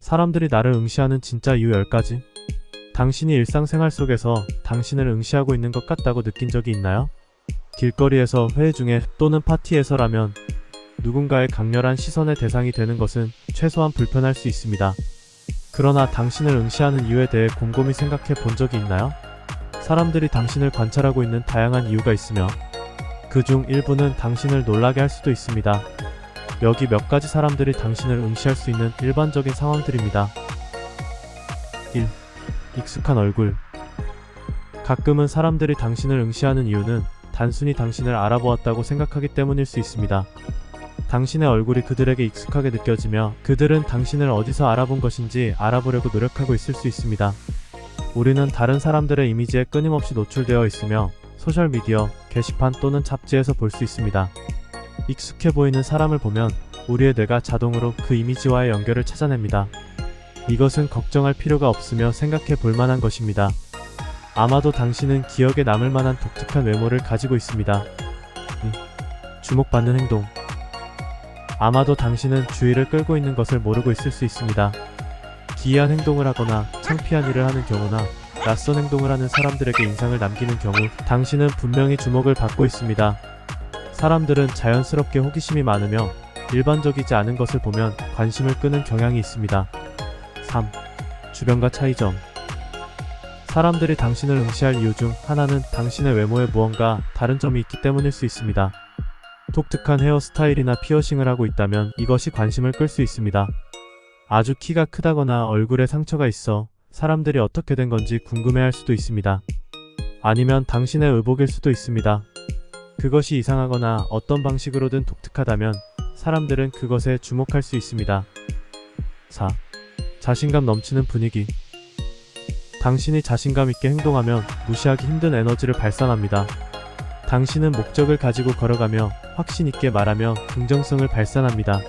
사람들이 나를 응시하는 진짜 이유 10가지. 당신이 일상생활 속에서 당신을 응시하고 있는 것 같다고 느낀 적이 있나요? 길거리에서, 회의 중에 또는 파티에서라면 누군가의 강렬한 시선의 대상이 되는 것은 최소한 불편할 수 있습니다. 그러나 당신을 응시하는 이유에 대해 곰곰이 생각해 본 적이 있나요? 사람들이 당신을 관찰하고 있는 다양한 이유가 있으며 그 중 일부는 당신을 놀라게 할 수도 있습니다. 여기 몇 가지 사람들이 당신을 응시할 수 있는 일반적인 상황들입니다. 1. 익숙한 얼굴. 가끔은 사람들이 당신을 응시하는 이유는 단순히 당신을 알아보았다고 생각하기 때문일 수 있습니다. 당신의 얼굴이 그들에게 익숙하게 느껴지며 그들은 당신을 어디서 알아본 것인지 알아보려고 노력하고 있을 수 있습니다. 우리는 다른 사람들의 이미지에 끊임없이 노출되어 있으며 소셜미디어, 게시판 또는 잡지에서 볼 수 있습니다. 익숙해 보이는 사람을 보면 우리의 뇌가 자동으로 그 이미지와의 연결을 찾아냅니다. 이것은 걱정할 필요가 없으며 생각해 볼 만한 것입니다. 아마도 당신은 기억에 남을 만한 독특한 외모를 가지고 있습니다. 2. 주목받는 행동. 아마도 당신은 주의를 끌고 있는 것을 모르고 있을 수 있습니다. 기이한 행동을 하거나 창피한 일을 하는 경우나 낯선 행동을 하는 사람들에게 인상을 남기는 경우 당신은 분명히 주목을 받고 있습니다. 사람들은 자연스럽게 호기심이 많으며 일반적이지 않은 것을 보면 관심을 끄는 경향이 있습니다. 3. 주변과 차이점. 사람들이 당신을 응시할 이유 중 하나는 당신의 외모에 무언가 다른 점이 있기 때문일 수 있습니다. 독특한 헤어스타일이나 피어싱을 하고 있다면 이것이 관심을 끌 수 있습니다. 아주 키가 크다거나 얼굴에 상처가 있어 사람들이 어떻게 된 건지 궁금해할 수도 있습니다. 아니면 당신의 의복일 수도 있습니다. 그것이 이상하거나 어떤 방식으로든 독특하다면 사람들은 그것에 주목할 수 있습니다. 4. 자신감 넘치는 분위기. 당신이 자신감 있게 행동하면 무시하기 힘든 에너지를 발산합니다. 당신은 목적을 가지고 걸어가며 확신 있게 말하며 긍정성을 발산합니다.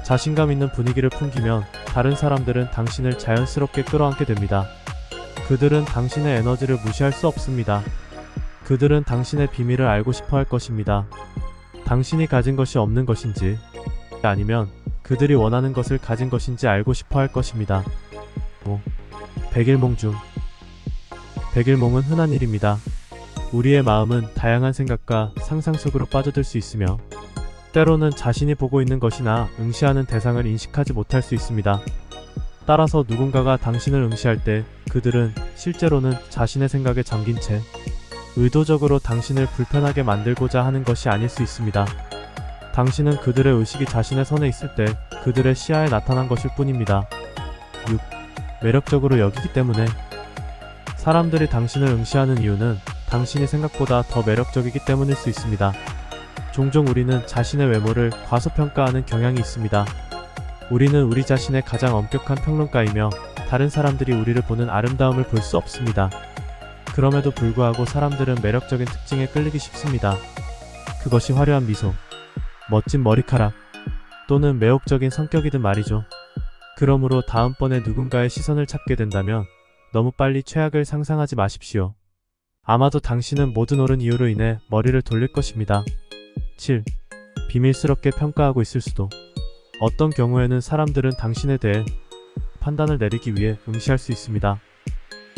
자신감 있는 분위기를 풍기면 다른 사람들은 당신을 자연스럽게 끌어안게 됩니다. 그들은 당신의 에너지를 무시할 수 없습니다. 그들은 당신의 비밀을 알고 싶어 할 것입니다. 당신이 가진 것이 없는 것인지 아니면 그들이 원하는 것을 가진 것인지 알고 싶어 할 것입니다. 5. 백일몽 중. 백일몽은 흔한 일입니다. 우리의 마음은 다양한 생각과 상상 속으로 빠져들 수 있으며 때로는 자신이 보고 있는 것이나 응시하는 대상을 인식하지 못할 수 있습니다. 따라서 누군가가 당신을 응시할 때 그들은 실제로는 자신의 생각에 잠긴 채 의도적으로 당신을 불편하게 만들고자 하는 것이 아닐 수 있습니다. 당신은 그들의 의식이 자신의 선에 있을 때 그들의 시야에 나타난 것일 뿐입니다. 6. 매력적으로 여기기 때문에. 사람들이 당신을 응시하는 이유는 당신이 생각보다 더 매력적이기 때문일 수 있습니다. 종종 우리는 자신의 외모를 과소평가하는 경향이 있습니다. 우리는 우리 자신의 가장 엄격한 평론가이며 다른 사람들이 우리를 보는 아름다움을 볼 수 없습니다. 그럼에도 불구하고 사람들은 매력적인 특징에 끌리기 쉽습니다. 그것이 화려한 미소, 멋진 머리카락, 또는 매혹적인 성격이든 말이죠. 그러므로 다음번에 누군가의 시선을 찾게 된다면 너무 빨리 최악을 상상하지 마십시오. 아마도 당신은 모든 옳은 이유로 인해 머리를 돌릴 것입니다. 7. 비밀스럽게 평가하고 있을 수도. 어떤 경우에는 사람들은 당신에 대해 판단을 내리기 위해 응시할 수 있습니다.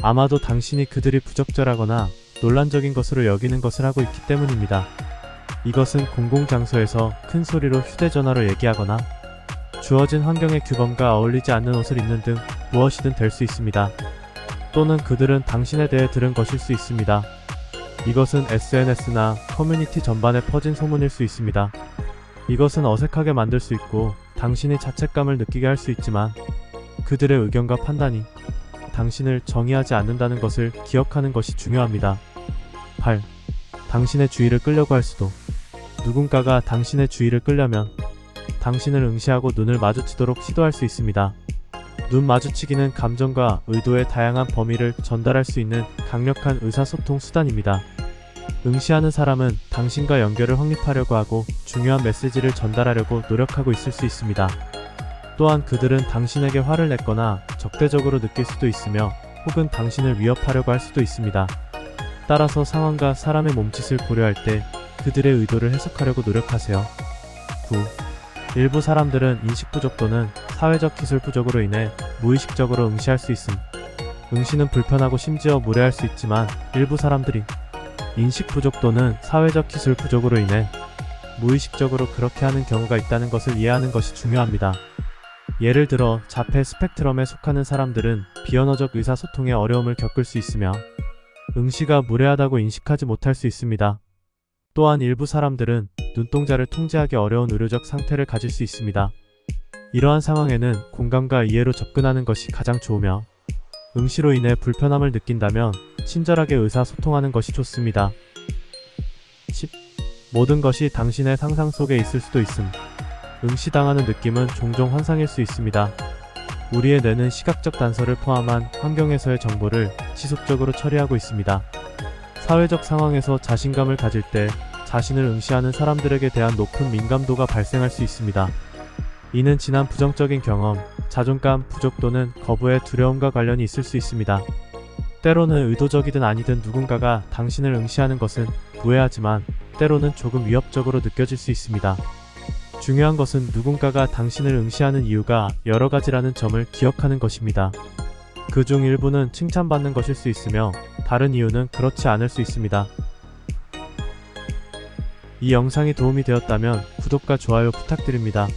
아마도 당신이 그들이 부적절하거나 논란적인 것으로 여기는 것을 하고 있기 때문입니다. 이것은 공공장소에서 큰 소리로 휴대전화로 얘기하거나 주어진 환경의 규범과 어울리지 않는 옷을 입는 등 무엇이든 될 수 있습니다. 또는 그들은 당신에 대해 들은 것일 수 있습니다. 이것은 SNS나 커뮤니티 전반에 퍼진 소문일 수 있습니다. 이것은 어색하게 만들 수 있고 당신이 자책감을 느끼게 할 수 있지만 그들의 의견과 판단이 당신을 정의하지 않는다는 것을 기억하는 것이 중요합니다. 8. 당신의 주의를 끌려고 할 수도. 누군가가 당신의 주의를 끌려면 당신을 응시하고 눈을 마주치도록 시도할 수 있습니다. 눈 마주치기는 감정과 의도의 다양한 범위를 전달할 수 있는 강력한 의사소통 수단입니다. 응시하는 사람은 당신과 연결을 확립하려고 하고 중요한 메시지를 전달하려고 노력하고 있을 수 있습니다. 또한 그들은 당신에게 화를 냈거나 적대적으로 느낄 수도 있으며 혹은 당신을 위협하려고 할 수도 있습니다. 따라서 상황과 사람의 몸짓을 고려할 때 그들의 의도를 해석하려고 노력하세요. 9. 일부 사람들은 인식 부족 또는 사회적 기술 부족으로 인해 무의식적으로 응시할 수 있음. 응시는 불편하고 심지어 무례할 수 있지만 일부 사람들이 인식 부족 또는 사회적 기술 부족으로 인해 무의식적으로 그렇게 하는 경우가 있다는 것을 이해하는 것이 중요합니다. 예를 들어 자폐 스펙트럼에 속하는 사람들은 비언어적 의사소통에 어려움을 겪을 수 있으며 응시가 무례하다고 인식하지 못할 수 있습니다. 또한 일부 사람들은 눈동자를 통제하기 어려운 의료적 상태를 가질 수 있습니다. 이러한 상황에는 공감과 이해로 접근하는 것이 가장 좋으며 응시로 인해 불편함을 느낀다면 친절하게 의사소통하는 것이 좋습니다. 10. 모든 것이 당신의 상상 속에 있을 수도 있음. 응시당하는 느낌은 종종 환상일 수 있습니다. 우리의 뇌는 시각적 단서를 포함한 환경에서의 정보를 지속적으로 처리하고 있습니다. 사회적 상황에서 자신감을 가질 때 자신을 응시하는 사람들에게 대한 높은 민감도가 발생할 수 있습니다. 이는 지난 부정적인 경험, 자존감 부족 또는 거부의 두려움과 관련이 있을 수 있습니다. 때로는 의도적이든 아니든 누군가가 당신을 응시하는 것은 무해하지만 때로는 조금 위협적으로 느껴질 수 있습니다. 중요한 것은 누군가가 당신을 응시하는 이유가 여러 가지라는 점을 기억하는 것입니다. 그중 일부는 칭찬받는 것일 수 있으며 다른 이유는 그렇지 않을 수 있습니다. 이 영상이 도움이 되었다면 구독과 좋아요 부탁드립니다.